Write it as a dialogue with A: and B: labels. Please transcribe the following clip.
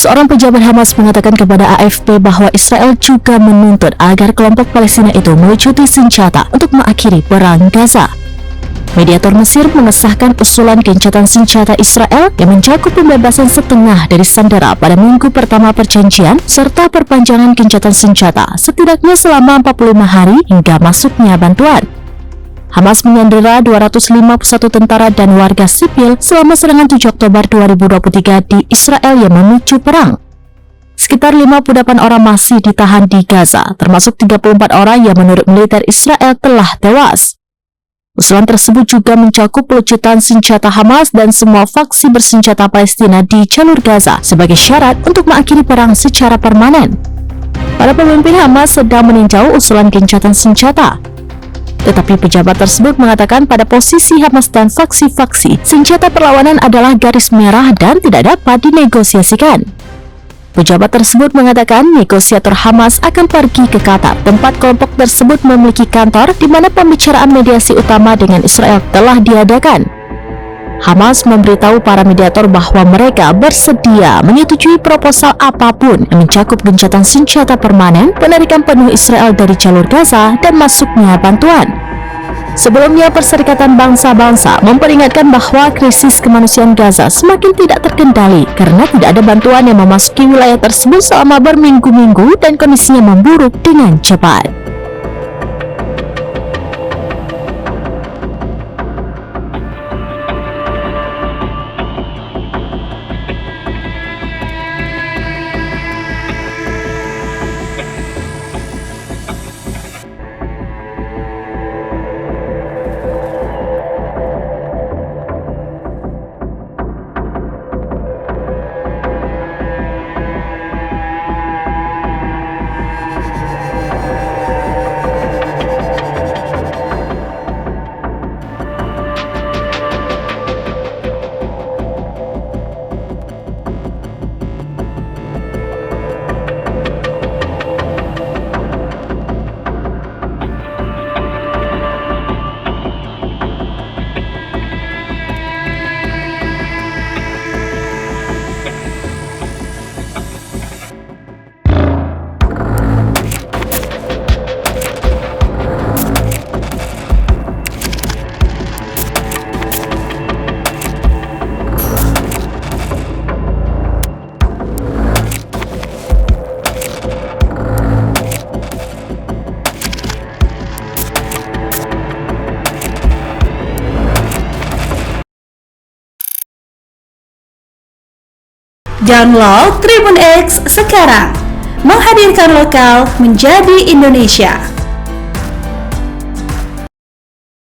A: Seorang pejabat Hamas mengatakan kepada AFP bahwa Israel juga menuntut agar kelompok Palestina itu melucuti senjata untuk mengakhiri perang Gaza. Mediator Mesir mengesahkan usulan gencatan senjata Israel yang mencakup pembebasan setengah dari sandera pada minggu pertama perjanjian serta perpanjangan gencatan senjata setidaknya selama 45 hari hingga masuknya bantuan. Hamas menyandera 251 tentara dan warga sipil selama serangan 7 Oktober 2023 di Israel yang memicu perang. Sekitar 58 orang masih ditahan di Gaza, termasuk 34 orang yang menurut militer Israel telah tewas. Usulan tersebut juga mencakup pelucutan senjata Hamas dan semua faksi bersenjata Palestina di jalur Gaza sebagai syarat untuk mengakhiri perang secara permanen. Para pemimpin Hamas sedang meninjau usulan gencatan senjata. Tetapi pejabat tersebut mengatakan pada posisi Hamas dan faksi-faksi, senjata perlawanan adalah garis merah dan tidak dapat dinegosiasikan. Pejabat tersebut mengatakan negosiator Hamas akan pergi ke Qatar, tempat kelompok tersebut memiliki kantor di mana pembicaraan mediasi utama dengan Israel telah diadakan. Hamas memberitahu para mediator bahwa mereka bersedia menyetujui proposal apapun yang mencakup gencatan senjata permanen, penarikan penuh Israel dari jalur Gaza, dan masuknya bantuan. Sebelumnya, Perserikatan Bangsa-Bangsa memperingatkan bahwa krisis kemanusiaan Gaza semakin tidak terkendali karena tidak ada bantuan yang memasuki wilayah tersebut selama berminggu-minggu dan kondisinya memburuk dengan cepat.
B: Download Tribun X sekarang, menghadirkan lokal menjadi Indonesia.